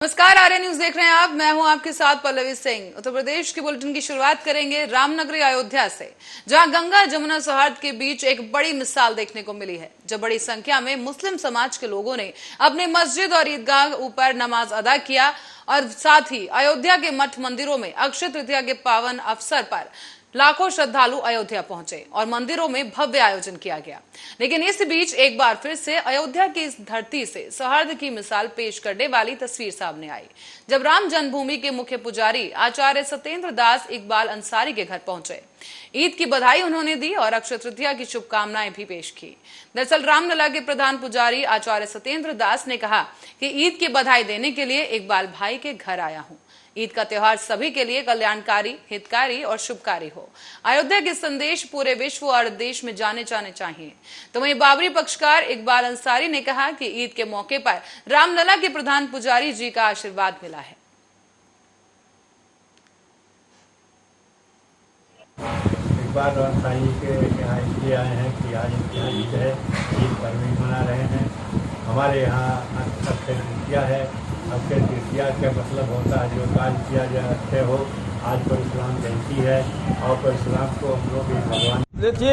नमस्कार, आर्य न्यूज देख रहे हैं आप। मैं हूं आपके साथ पल्लवी सिंह। उत्तर प्रदेश की बुलेटिन की शुरुआत करेंगे रामनगरी अयोध्या से, जहां गंगा जमुना सौहार्द के बीच एक बड़ी मिसाल देखने को मिली है, जब बड़ी संख्या में मुस्लिम समाज के लोगों ने अपनी मस्जिद और ईदगाह ऊपर नमाज अदा किया और साथ ही अयोध्या के मठ मंदिरों में अक्षय तृतीया के पावन अवसर पर लाखों श्रद्धालु अयोध्या पहुंचे और मंदिरों में भव्य आयोजन किया गया। लेकिन इस बीच एक बार फिर से अयोध्या की इस धरती से सौहार्द की मिसाल पेश करने वाली तस्वीर सामने आई, जब राम जन्मभूमि के मुख्य पुजारी आचार्य सत्येंद्र दास इकबाल अंसारी के घर पहुंचे। ईद की बधाई उन्होंने दी और अक्षय तृतीया की शुभकामनाएं भी पेश की। दरअसल रामलला के प्रधान पुजारी आचार्य सत्येंद्र दास ने कहा कि ईद की बधाई देने के लिए इकबाल भाई के घर आया हूं। ईद का त्योहार सभी के लिए कल्याणकारी, हितकारी और शुभकारी हो। अयोध्या के संदेश पूरे विश्व और देश में जाने चाहिए। तो वहीं बाबरी पक्षकार इकबाल अंसारी ने कहा कि ईद के मौके पर रामलला के प्रधान पुजारी जी का आशीर्वाद मिला है। इकबाल अंसारी के यहाँ इसलिए आए हैं कि आज इनके यहाँ ईद है, ईद पर्व मना रहे हैं। हमारे यहाँ अक्षय तृतीया है। अक्षय तृतीया का मतलब होता है जो काज किया जाए अच्छे हो। आज परशुराम जयंती है और परशुराम को हम लोग भगवान। देखिए,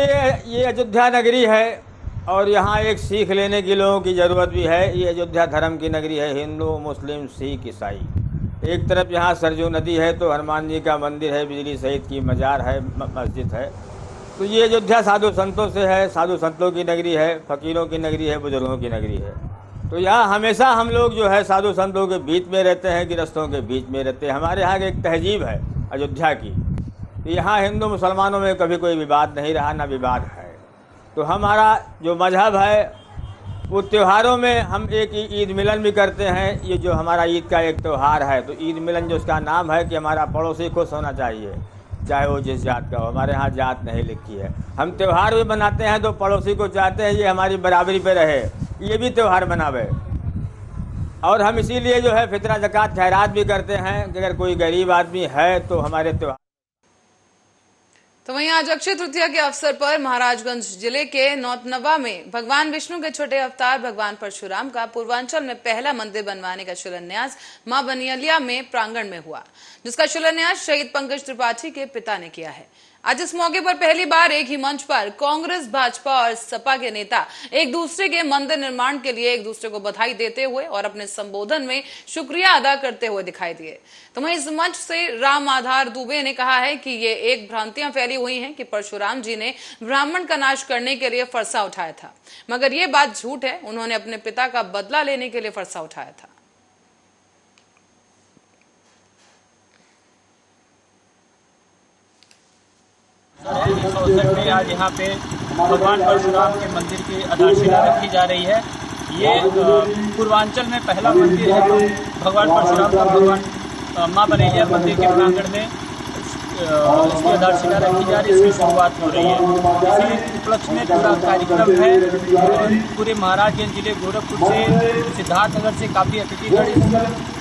ये अयोध्या नगरी है और यहाँ एक सीख लेने के लोगों की ज़रूरत भी है। ये अयोध्या धर्म की नगरी है, हिंदू, मुस्लिम, सिख, ईसाई। एक तरफ यहाँ सरजू नदी है तो हनुमान जी का मंदिर है, बिजली सहित की मज़ार है, मस्जिद है। तो ये अयोध्या साधु संतों से है, साधु संतों की नगरी है, फ़कीरों की नगरी है, बुजुर्गों की नगरी है। तो यहाँ हमेशा हम लोग जो है साधु संतों के बीच में रहते हैं, गृहस्थों के बीच में रहते हैं। हमारे यहाँ एक तहजीब है अयोध्या की। तो यहाँ हिंदू मुसलमानों में कभी कोई विवाद नहीं रहा, ना विवाद है। तो हमारा जो मजहब है वो त्योहारों में हम एक ईद मिलन भी करते हैं। ये जो हमारा ईद का एक त्यौहार है, तो ईद मिलन जो उसका नाम है कि हमारा पड़ोसी खुश होना चाहिए, चाहे वो जिस जात का हो। हमारे यहाँ जात नहीं लिखी है। हम त्यौहार भी बनाते हैं तो पड़ोसी को चाहते हैं ये हमारी बराबरी पे रहे, ये भी त्यौहार बनावे। और हम इसीलिए जो है फितरा ज़कात खैरात भी करते हैं कि अगर कोई गरीब आदमी है तो हमारे त्यौहार। तो वहीं आज अक्षय तृतीया के अवसर पर महाराजगंज जिले के नौतनवा में भगवान विष्णु के छोटे अवतार भगवान परशुराम का पूर्वांचल में पहला मंदिर बनवाने का शिलान्यास मां बनियलिया में प्रांगण में हुआ, जिसका शिलान्यास शहीद पंकज त्रिपाठी के पिता ने किया है। आज इस मौके पर पहली बार एक ही मंच पर कांग्रेस, भाजपा और सपा के नेता एक दूसरे के मंदिर निर्माण के लिए एक दूसरे को बधाई देते हुए और अपने संबोधन में शुक्रिया अदा करते हुए दिखाई दिए। तो वहीं इस मंच से राम आधार दुबे ने कहा है कि ये एक भ्रांतियां फैली हुई हैं कि परशुराम जी ने ब्राह्मण का नाश करने के लिए फरसा उठाया था, मगर ये बात झूठ है। उन्होंने अपने पिता का बदला लेने के लिए फरसा उठाया था। इस अवसर पे आज यहाँ पे भगवान परशुराम के मंदिर की आधारशिला रखी जा रही है। ये पूर्वांचल में पहला मंदिर है जो भगवान परशुराम का भगवान मां बनेलिया मंदिर के प्रांगण में इसकी आधारशिला रखी जा रही है। इसकी शुरुआत हो रही है। इसी उपलक्ष्य में पूरा कार्यक्रम है। पूरे महाराजगंज जिले गोरखपुर से, सिद्धार्थनगर से काफ़ी अतिथिगण इस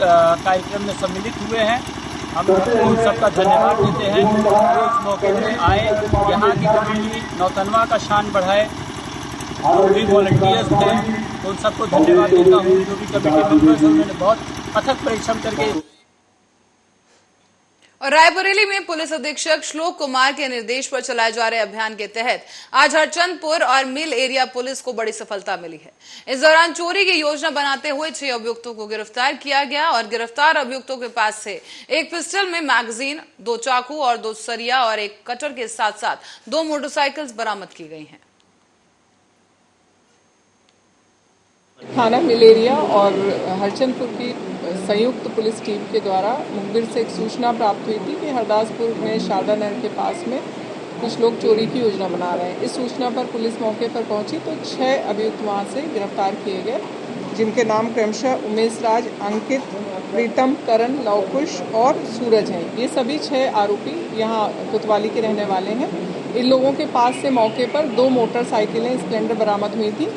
कार्यक्रम में सम्मिलित हुए हैं। हम उन सबका धन्यवाद देते हैं जो इस मौके पर आए, यहाँ की कमेटी नौतनवा का शान बढ़ाए। जो भी वॉलंटियर्स थे उन सबको धन्यवाद देता हूँ। जो भी कमेटी मेंबर्स हैं उन्होंने बहुत अथक परिश्रम करके। और रायबरेली में पुलिस अधीक्षक श्लोक कुमार के निर्देश पर चलाए जा रहे अभियान के तहत आज हरचंदपुर और मिल एरिया पुलिस को बड़ी सफलता मिली है। इस दौरान चोरी की योजना बनाते हुए 6 अभियुक्तों को गिरफ्तार किया गया और गिरफ्तार अभियुक्तों के पास से एक पिस्टल में मैगजीन, 2 चाकू और 2 सरिया और एक कटर के साथ साथ 2 मोटरसाइकिल्स बरामद की गई हैं। थाना मिलेरिया और हरचंदपुर की संयुक्त पुलिस टीम के द्वारा मुखबिर से एक सूचना प्राप्त हुई थी कि हरदासपुर में शारदा नहर के पास में कुछ लोग चोरी की योजना बना रहे हैं। इस सूचना पर पुलिस मौके पर पहुंची तो 6 अभियुक्त वहां से गिरफ्तार किए गए, जिनके नाम क्रमशः उमेश राज, अंकित, प्रीतम, करण, लवकुश और सूरज हैं। ये सभी 6 आरोपी यहाँ कोतवाली के रहने वाले हैं। इन लोगों के पास से मौके पर 2 मोटरसाइकिलें स्प्लेंडर बरामद हुई थी,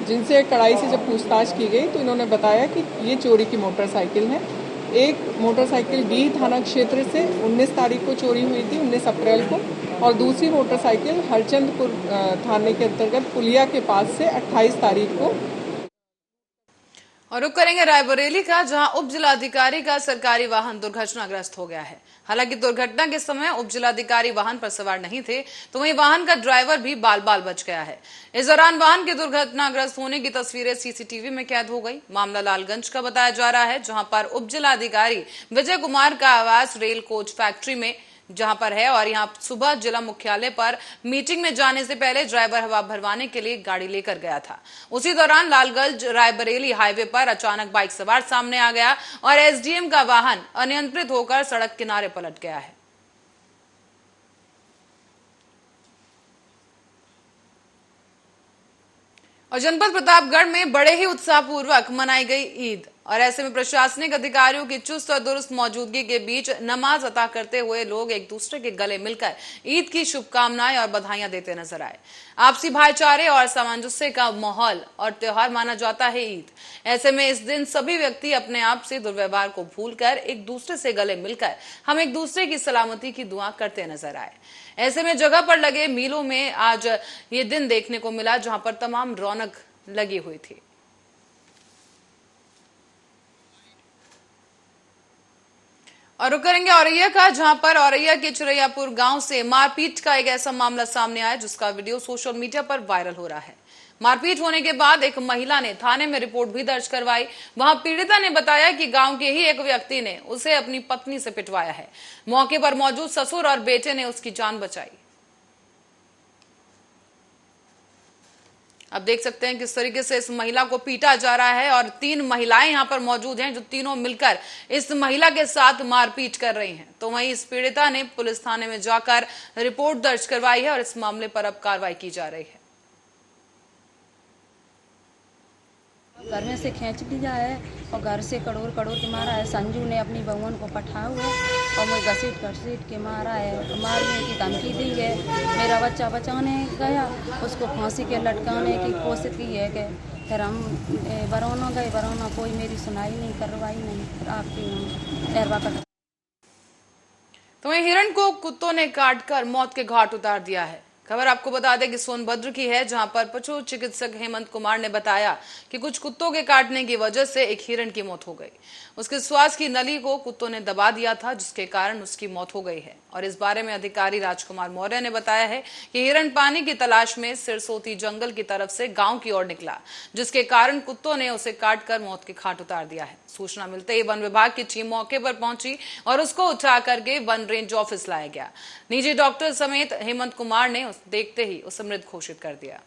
जिनसे कड़ाई से जब पूछताछ की गई तो इन्होंने बताया कि ये चोरी की मोटरसाइकिल है। एक मोटरसाइकिल बी थाना क्षेत्र से 19 तारीख को चोरी हुई थी, 19 अप्रैल को, और दूसरी मोटरसाइकिल हरचंदपुर थाने के अंतर्गत पुलिया के पास से 28 तारीख को। और रुक करेंगे रायबरेली का, जहां उप जिलाधिकारी का सरकारी वाहन दुर्घटनाग्रस्त हो गया है। हालांकि दुर्घटना के समय उप जिलाधिकारी वाहन पर सवार नहीं थे, तो वहीं वाहन का ड्राइवर भी बाल बाल बच गया है। इस दौरान वाहन के दुर्घटनाग्रस्त होने की तस्वीरें सीसीटीवी में कैद हो गई। मामला लालगंज का बताया जा रहा है, जहां पर उप जिलाधिकारी विजय कुमार का आवास रेल कोच फैक्ट्री में जहां पर है, और यहां सुबह जिला मुख्यालय पर मीटिंग में जाने से पहले ड्राइवर हवा भरवाने के लिए गाड़ी लेकर गया था। उसी दौरान लालगंज रायबरेली हाईवे पर अचानक बाइक सवार सामने आ गया और एसडीएम का वाहन अनियंत्रित होकर सड़क किनारे पलट गया है। और जनपद प्रतापगढ़ में बड़े ही उत्साहपूर्वक मनाई गई ईद, और ऐसे में प्रशासनिक अधिकारियों की चुस्त और दुरुस्त मौजूदगी के बीच नमाज अता करते हुए लोग एक दूसरे के गले मिलकर ईद की शुभकामनाएं और बधाइयां देते नजर आए। आपसी भाईचारे और सामंजस्य का माहौल और त्योहार माना जाता है ईद। ऐसे में इस दिन सभी व्यक्ति अपने आप से दुर्व्यवहार को भूलकर एक दूसरे से गले मिलकर हम एक दूसरे की सलामती की दुआ करते नजर आए। ऐसे में जगह पर लगे मीलों में आज ये दिन देखने को मिला, जहां पर तमाम रौनक लगी हुई थी। और रुक करेंगे औरैया का, जहां पर औरैया के चिरैयापुर गांव से मारपीट का एक ऐसा मामला सामने आया जिसका वीडियो सोशल मीडिया पर वायरल हो रहा है। मारपीट होने के बाद एक महिला ने थाने में रिपोर्ट भी दर्ज करवाई। वहां पीड़िता ने बताया कि गांव के ही एक व्यक्ति ने उसे अपनी पत्नी से पिटवाया है। मौके पर मौजूद ससुर और बेटे ने उसकी जान बचाई। अब देख सकते हैं किस तरीके से इस महिला को पीटा जा रहा है, और 3 महिलाएं यहां पर मौजूद हैं जो तीनों मिलकर इस महिला के साथ मारपीट कर रही हैं। तो वहीं इस पीड़िता ने पुलिस थाने में जाकर रिपोर्ट दर्ज करवाई है और इस मामले पर अब कार्रवाई की जा रही है। घर में से खींच लिया है और घर से कड़ोर के मारा है। संजू ने अपनी बहुन को पठाया हुआ और मुझे घसीट के मारा है, मारने की धमकी दी है। मेरा बच्चा बचाने गया, उसको फांसी के लटकाने की कोशिश की है कि फिर हम बरौना गए, बरौना कोई मेरी सुनाई नहीं, कार्रवाई नहीं, फिर आपकी एरवा का। तो वहीं हिरण को कुत्तों ने काटकर मौत के घाट उतार दिया है। खबर आपको बता दें कि सोनभद्र की है, जहां पर पशु चिकित्सक हेमंत कुमार ने बताया कि कुछ कुत्तों के काटने की वजह से एक हिरण की मौत हो गई। उसके श्वास की नली को कुत्तों ने दबा दिया था, जिसके कारण उसकी मौत हो गई है। और इस बारे में अधिकारी राजकुमार मौर्य ने बताया है कि हिरण पानी की तलाश में सिरसोती जंगल की तरफ से गांव की ओर निकला, जिसके कारण कुत्तों ने उसे काटकर मौत के घाट उतार दिया है। सूचना मिलते ही वन विभाग की टीम मौके पर पहुंची और उसको उठा करके वन रेंज ऑफिस लाया गया। निजी डॉक्टर समेत हेमंत कुमार ने देखते ही उसे मृत घोषित कर दिया।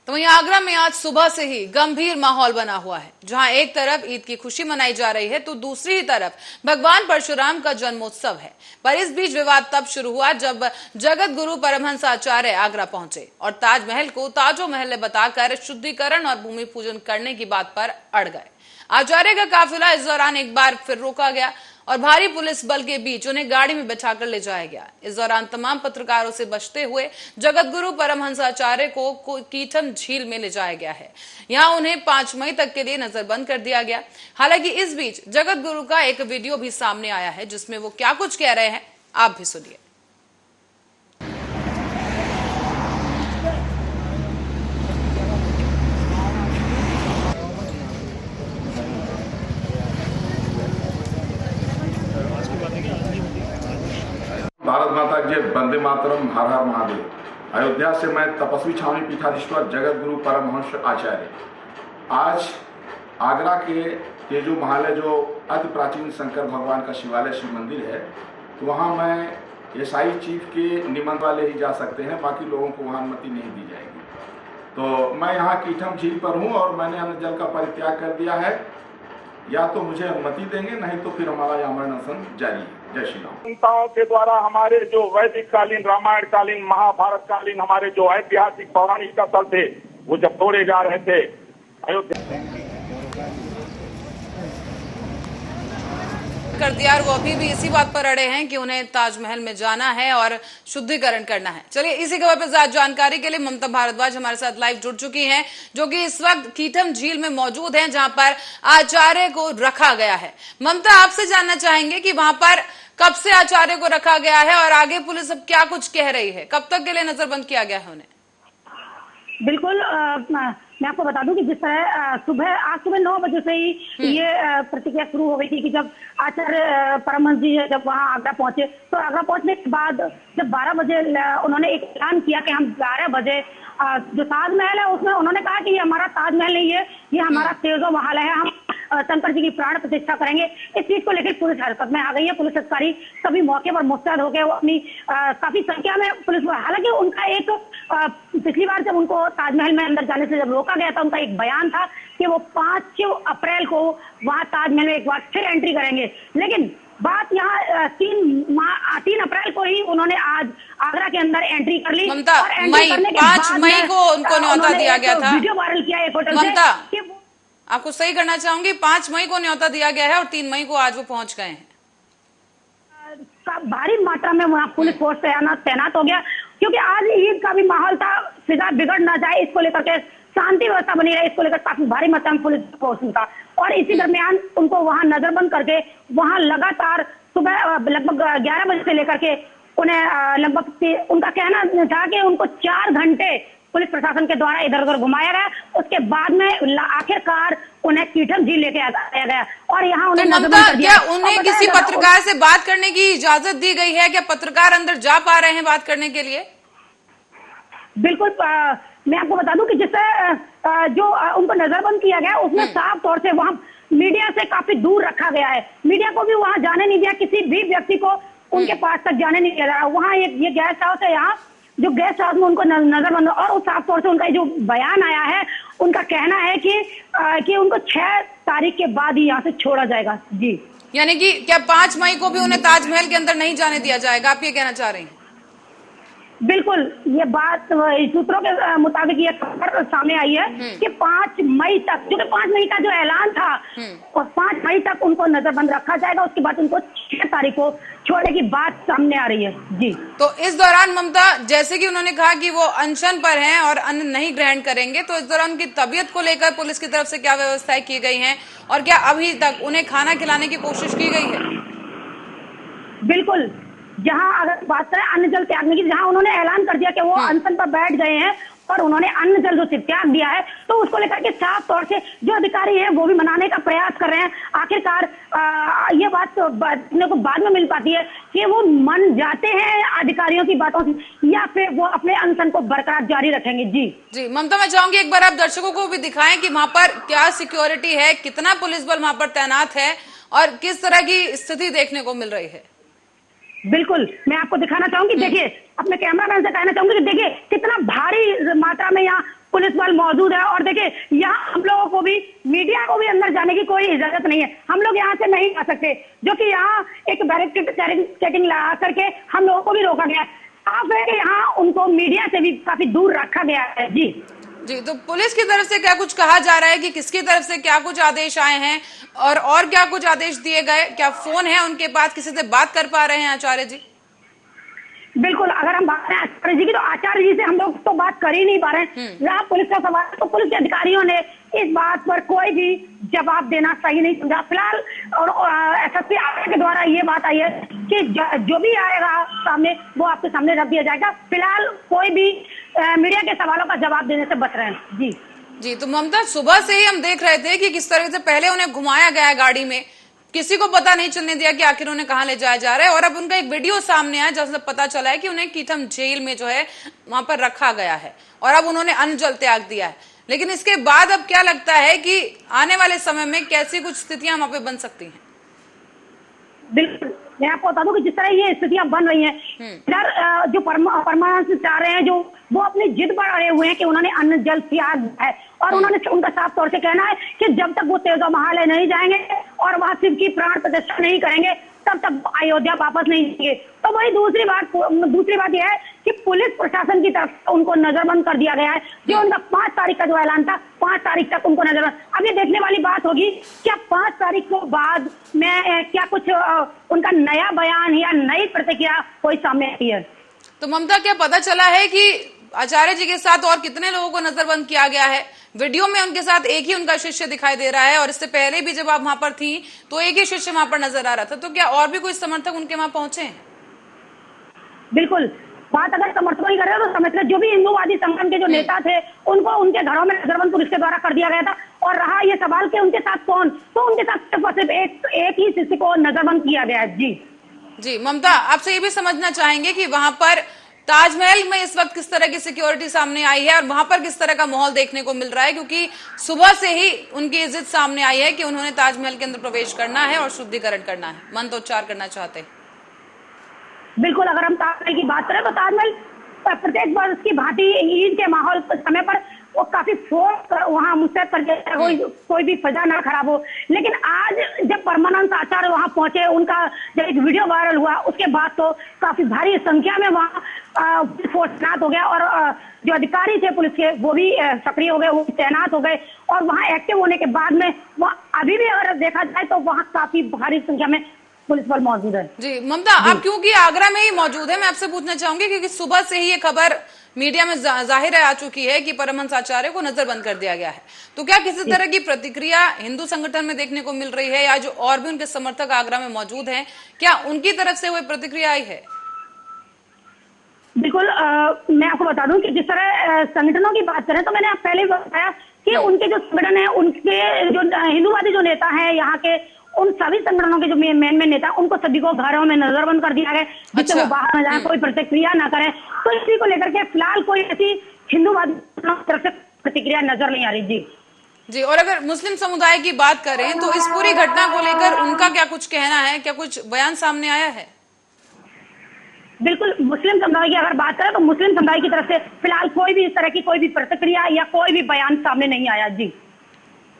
तो वहीं आगरा में आज सुबह से ही गंभीर माहौल बना हुआ है, जहां एक तरफ ईद की खुशी मनाई जा रही है तो दूसरी ही तरफ भगवान परशुराम का जन्मोत्सव है। पर इस बीच विवाद तब शुरू हुआ जब जगत गुरु परमहंस आचार्य आगरा पहुंचे और ताजमहल को ताजो महल बताकर शुद्धिकरण और भूमि पूजन करने की बात पर अड़ गए। आचार्य का काफिला इस दौरान एक बार फिर रोका गया और भारी पुलिस बल के बीच उन्हें गाड़ी में बैठाकर ले जाया गया। इस दौरान तमाम पत्रकारों से बचते हुए जगत गुरु परमहंस आचार्य को कीठम झील में ले जाया गया है। यहां उन्हें 5 मई तक के लिए नजरबंद कर दिया गया। हालांकि इस बीच जगत गुरु का एक वीडियो भी सामने आया है, जिसमें वो क्या कुछ कह रहे हैं आप भी सुनिए। भारत माता की जय, वंदे मातरम, हर हर महादेव। अयोध्या से मैं तपस्वी छावनी पीठाधीश्वर जगत गुरु परमहंस आचार्य आज आगरा के तेजो महल है, जो अति प्राचीन शंकर भगवान का शिवालय शिव मंदिर है, तो वहाँ मैं एसआई चीफ के निमंत्रण वाले ही जा सकते हैं, बाकी लोगों को वहाँ अनुमति नहीं दी जाएगी। तो मैं यहाँ कीठम झील पर हूँ और मैंने अन्न जल का परित्याग कर दिया है। या तो मुझे अनुमति देंगे, नहीं तो फिर हमारा यहाँ अनशन जारी है। जय श्री राम। नेताओं के द्वारा हमारे जो वैदिक कालीन, रामायण कालीन, महाभारत कालीन हमारे जो ऐतिहासिक पौराणिक स्थल थे, वो जब तोड़े जा रहे थे अयोध्या कर दिया, और वो अभी भी इसी बात पर अड़े हैं कि उन्हें ताजमहल में जाना है और शुद्धिकरण करना है। चलिए इसी खबर पर ज्यादा जानकारी के लिए ममता भारद्वाज हमारे साथ लाइव जुड़ चुकी हैं, जो कि इस वक्त कीठम झील में मौजूद हैं, जहां पर आचार्य को रखा गया है। ममता, आपसे जानना चाहेंगे कि वहां पर कब से आचार्य को रखा गया है और आगे पुलिस अब क्या कुछ कह रही है, कब तक के लिए नजरबंद किया गया है उन्हें? बिल्कुल मैं आपको बता दूं कि जिस तरह आज सुबह 9 बजे से ही ये प्रतिक्रिया शुरू हो गई थी कि जब आचार्य परमहंस जी जब वहां आगरा पहुंचे, तो आगरा पहुंचने के बाद जब 12 बजे उन्होंने एक ऐलान किया कि हम 12 बजे जो ताजमहल है उसमें उन्होंने कहा कि ये हमारा ताजमहल नहीं है, ये हमारा तेजो महल है, हम शंकर जी की प्राण प्रतिष्ठा करेंगे। इस चीज को लेकर पुलिस हरकत में आ गई है। पुलिस अधिकारी सभी मौके पर मुस्तैद हो गए। वो अपनी काफी संख्या में पुलिस, हालांकि उनका एक पिछली बार जब उनको ताजमहल में अंदर जाने से जब रोका गया था, उनका एक बयान था कि वो 5 अप्रैल को वहां ताजमहल में एक बार फिर एंट्री करेंगे। लेकिन बात यहाँ 3 अप्रैल को ही उन्होंने आज आगरा के अंदर एंट्री कर ली। ममता, 5 मई को उनको न्योता दिया गया था। वीडियो वायरल किया एक होटल ममता, से। आपको सही करना चाहूंगी, 5 मई को न्योता दिया गया है और 3 मई को आज वो पहुंच गए हैं। भारी मात्रा में वहाँ पुलिस फोर्स तैनात हो गया, क्योंकि आज ईद का भी माहौल था, फिजा बिगड़ ना जाए इसको लेकर के, शांति व्यवस्था बनी रहे इसको लेकर काफी भारी मात्रा में पुलिस फोर्स था। और इसी दरमियान उनको वहां नजरबंद करके वहां लगातार सुबह लगभग 11 बजे से लेकर के उन्हें लगभग, उनका कहना था कि उनको 4 घंटे पुलिस प्रशासन के द्वारा इधर उधर घुमाया गया। उसके बाद में आखिरकार उन्हें कीठम झील लेके आया गया और यहाँ उन्हें ममता, क्या उन्हें किसी पत्रकार से बात करने की इजाजत दी गई है? क्या पत्रकार अंदर जा पा रहे हैं बात करने के लिए? बिल्कुल, मैं आपको बता दूं कि जिससे जो उनको नजरबंद किया गया उसमें साफ तौर से वहां मीडिया से काफी दूर रखा गया है। मीडिया को भी वहां जाने नहीं दिया, किसी भी व्यक्ति को उनके पास तक जाने नहीं दिया। वहां ये गेस्ट हाउस है, यहाँ जो गेस्ट हाउस में उनको नजरबंद, और उस साफ तौर से उनका जो बयान आया है, उनका कहना है कि उनको 6 तारीख के बाद ही यहाँ से छोड़ा जाएगा। जी, यानी कि क्या 5 मई को भी उन्हें ताजमहल के अंदर नहीं जाने दिया जाएगा, आप ये कहना चाह रहे हैं? बिल्कुल, ये बात सूत्रों के मुताबिक ये खबर सामने आई है कि 5 मई तक, जो कि 5 मई का जो ऐलान था, और 5 मई तक उनको नजरबंद रखा जाएगा। उसके बाद उनको 6 तारीख को छोड़ने की बात सामने आ रही है। जी, तो इस दौरान ममता, जैसे कि उन्होंने कहा कि वो अनशन पर हैं और अन्न नहीं ग्रहण करेंगे, तो इस दौरान उनकी तबीयत को लेकर पुलिस की तरफ से क्या व्यवस्थाएं की गई हैं और क्या अभी तक उन्हें खाना खिलाने की कोशिश की गई है? बिल्कुल, जहां अगर बात करें अन्न जल त्यागने की, जहां उन्होंने ऐलान कर दिया कि वो अनशन पर बैठ गए हैं और उन्होंने अन्न जल जो त्याग दिया है, तो उसको लेकर के साफ तौर से जो अधिकारी है वो भी मनाने का प्रयास कर रहे हैं। आखिरकार ये बात तो देखने को बाद में मिल पाती है कि वो मन जाते हैं अधिकारियों की बातों से या फिर वो अपने अनशन को बरकरार जारी रखेंगे। जी, ममता, मैं चाहूंगी एक बार आप दर्शकों को भी दिखाएं कि वहां पर क्या सिक्योरिटी है, कितना पुलिस बल वहां पर तैनात है और किस तरह की स्थिति देखने को मिल रही है। बिल्कुल, मैं आपको दिखाना चाहूंगी। देखिए, अपने कैमरामैन से कहना चाहूंगी कि देखिए कितना भारी मात्रा में यहाँ पुलिस बल मौजूद है। और देखिए, यहाँ हम लोगों को भी, मीडिया को भी अंदर जाने की कोई इजाजत नहीं है। हम लोग यहाँ से नहीं आ सकते, जो कि यहाँ एक बैरिकेडिंग लगा करके हम लोगों को भी रोका गया है। साफ है कि यहाँ उनको मीडिया से भी काफी दूर रखा गया है। जी, तो पुलिस की तरफ से क्या कुछ कहा जा रहा है कि किसकी तरफ से क्या कुछ आदेश आए हैं और क्या कुछ आदेश दिए गए? क्या फोन है उनके पास, किसी से बात कर पा रहे हैं आचार्य जी? बिल्कुल, अगर हम बात करें आचार्य जी की, तो आचार्य जी से हम लोग तो बात कर ही नहीं पा रहे हैं। जहाँ पुलिस का सवाल, तो पुलिस के अधिकारियों ने इस बात पर कोई भी जवाब देना सही नहीं समझा फिलहाल। और एसएसपी आगरा के द्वारा ये बात आई है कि जो भी आएगा सामने वो आपके सामने रख दिया जाएगा। फिलहाल कोई भी मीडिया के सवालों का जवाब देने से बच रहे हैं। जी, तो ममता, सुबह से ही हम देख रहे थे कि किस तरह से पहले उन्हें घुमाया गया गाड़ी में, किसी को पता नहीं चलने दिया कि आखिर उन्हें कहाँ ले जाया जा रहा है। और अब उनका एक वीडियो सामने आया जहां से पता चला है कि उन्हें कीठम जेल में जो है वहां पर रखा गया है और अब उन्होंने अन्न जल त्याग दिया है। लेकिन इसके बाद अब क्या लगता है कि आने वाले समय में कैसी कुछ स्थितियां वहां पे बन सकती हैं? बिल्कुल, मैं आपको बता दूं कि जिस तरह ये स्थितियां बन रही हैं, इधर जो परमानंद चाह रहे हैं, जो वो अपनी जिद पर अड़े हुए हैं कि उन्होंने अन्न जल त्याग है और उन्होंने उनका साफ तौर से कहना है कि जब तक वो तेजो महालय नहीं जाएंगे और वहां शिव की प्राण प्रतिष्ठा नहीं करेंगे, तब तक अयोध्या वापस नहीं जाएंगे। तो वही दूसरी बात यह है कि पुलिस प्रशासन की तरफ से उनको नजरबंद कर दिया गया है। जो उनका 5 तारीख का जो ऐलान था, 5 तारीख तक उनको नजरबंद। अब ये देखने वाली बात होगी क्या 5 तारीख को बाद में क्या कुछ उनका नया बयान या नई प्रतिक्रिया कोई सामने आई है। तो ममता, क्या पता चला है कि आचार्य जी के साथ और कितने लोगों को नजरबंद किया गया है? वीडियो में उनके साथ एक ही उनका शिष्य दिखाई दे रहा है और इससे पहले भी जब आप वहां पर थी तो एक ही शिष्य वहां पर नजर आ रहा था। तो क्या और भी कोई समर्थक उनके वहां पहुंचे हैं? बिल्कुल, बात अगर समर्थकों की करें तो समझ लें जो भी हिंदूवादी संगठन के जो नेता थे उनको उनके घरों में नजरबंद पुलिस के द्वारा कर दिया गया था। और रहा ये सवाल कि उनके साथ कौन, तो उनके साथ सिर्फ एक ही शिष्य को नजरबंद किया गया है। जी ममता, आपसे ये भी समझना चाहेंगे कि वहां पर ताजमहल में इस वक्त किस तरह की सिक्योरिटी सामने आई है और वहां पर किस तरह का माहौल देखने को मिल रहा है, क्योंकि सुबह से ही उनकी जिद सामने आई है कि उन्होंने ताजमहल के अंदर प्रवेश करना है और शुद्धिकरण करना है, मंत्रोच्चार करना चाहते हैं। बिल्कुल, अगर हम ताजमहल की बात करें तो ताजमहल प्रत्येक वर्ष की भांति ईद के माहौल समय पर वो काफी फोर्स वहाँ मुस्तैद कर दिया, कोई भी फजा ना खराब हो। लेकिन आज जब परमानंद आचार्य वहाँ पहुंचे, उनका जब एक वीडियो वायरल हुआ उसके बाद तो काफी भारी संख्या में वहाँ फोर्स तैनात हो गया और जो अधिकारी थे पुलिस के वो भी सक्रिय हो गए, वो तैनात हो गए। और वहाँ एक्टिव होने के बाद में वहाँ अभी भी अगर देखा जाए तो वहाँ काफी भारी संख्या में पुलिस बल मौजूद है। जी ममता, आप क्योंकि आगरा में ही मौजूद है, मैं आपसे पूछना चाहूंगी क्योंकि सुबह से ही ये खबर मीडिया में जाहिर आ चुकी है कि परमहंस आचार्य को नजरबंद कर दिया गया है, तो क्या किसी तरह की प्रतिक्रिया हिंदू संगठन में देखने को मिल रही है या जो और भी उनके समर्थक आगरा में मौजूद हैं, क्या उनकी तरफ से कोई प्रतिक्रिया आई है? बिल्कुल, मैं आपको बता दूं कि जिस तरह संगठनों की बात करें तो मैंने आप पहले बताया कि उनके जो संगठन है, उनके जो हिंदूवादी जो नेता है यहाँ के, उन सभी संगठनों के जो मेन नेता, उनको सभी को घरों में नजरबंद कर दिया गया जिससे वो बाहर न जाए, कोई प्रतिक्रिया ना करें। तो इसी को लेकर के फिलहाल कोई ऐसी हिंदूवादी तरफ से प्रतिक्रिया नजर नहीं आ रही। जी, और अगर मुस्लिम समुदाय की बात करें तो इस पूरी घटना को लेकर उनका क्या कुछ कहना है, क्या कुछ बयान सामने आया है? बिल्कुल, मुस्लिम समुदाय की अगर बात करें तो मुस्लिम समुदाय की तरफ से फिलहाल कोई भी इस तरह की कोई भी प्रतिक्रिया या कोई भी बयान सामने नहीं आया। जी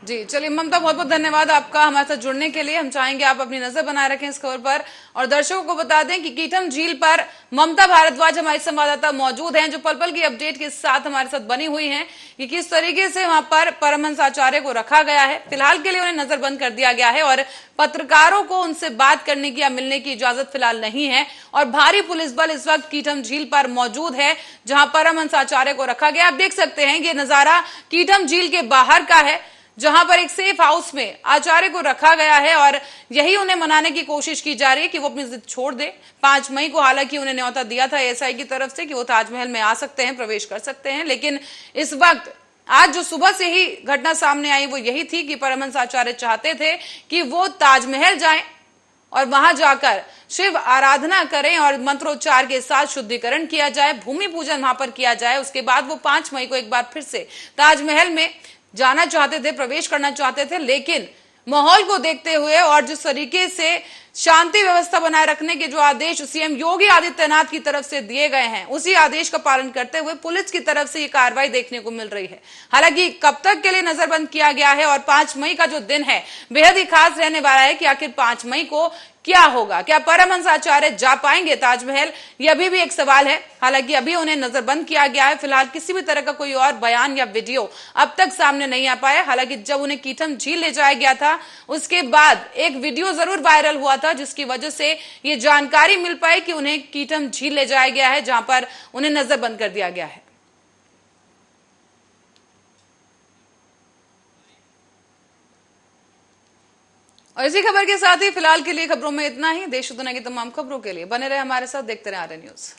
चलिए ममता, बहुत बहुत धन्यवाद आपका हमारे साथ जुड़ने के लिए। हम चाहेंगे आप अपनी नजर बनाए रखें इस खबर पर और दर्शकों को बता दें कि कीटम झील पर ममता भारद्वाज हमारी संवाददाता मौजूद हैं, जो पल पल की अपडेट के साथ हमारे साथ बनी हुई हैं कि किस तरीके से वहां पर परमहंस आचार्य को रखा गया है। फिलहाल के लिए उन्हें नजरबंद कर दिया गया है और पत्रकारों को उनसे बात करने की या मिलने की इजाजत फिलहाल नहीं है और भारी पुलिस बल इस वक्त कीटम झील पर मौजूद है जहां परमहंस आचार्य को रखा गया। आप देख सकते हैं ये नजारा कीटम झील के बाहर का है, जहां पर एक सेफ हाउस में आचार्य को रखा गया है और यही उन्हें मनाने की कोशिश की जा रही है कि वो अपनी जिद छोड़ दे। 5 मई को हालांकि उन्हें न्योता दिया था एएसआई की तरफ से कि वो ताजमहल में आ सकते हैं, प्रवेश कर सकते हैं, लेकिन इस वक्त आज जो सुबह से ही घटना सामने आई वो यही थी कि परमहंस आचार्य चाहते थे कि वो ताजमहल जाएं और वहां जाकर शिव आराधना करें और मंत्रोच्चार के साथ शुद्धिकरण किया जाए, भूमि पूजन वहां पर किया जाए। उसके बाद वो 5 मई को एक बार फिर से ताजमहल में जाना चाहते थे, प्रवेश करना चाहते थे, लेकिन माहौल को देखते हुए और जिस तरीके से शांति व्यवस्था बनाए रखने के जो आदेश सीएम योगी आदित्यनाथ की तरफ से दिए गए हैं, उसी आदेश का पालन करते हुए पुलिस की तरफ से ये कार्रवाई देखने को मिल रही है। हालांकि कब तक के लिए नजरबंद किया गया है और 5 मई का जो दिन है बेहद ही खास रहने वाला है कि आखिर 5 मई को क्या होगा, क्या परमहंस आचार्य जा पाएंगे ताजमहल, ये अभी भी एक सवाल है। हालांकि अभी उन्हें नजरबंद किया गया है, फिलहाल किसी भी तरह का कोई और बयान या वीडियो अब तक सामने नहीं आ पाया। हालांकि जब उन्हें कीटम झील ले जाया गया था उसके बाद एक वीडियो जरूर वायरल हुआ था जिसकी वजह से ये जानकारी मिल पाई कि उन्हें कीटम झील ले जाया गया है जहां पर उन्हें नजरबंद कर दिया गया है। और इसी खबर के साथ ही फिलहाल के लिए खबरों में इतना ही। देश और दुनिया की तमाम खबरों के लिए बने रहे हमारे साथ, देखते रहे आर्य न्यूज।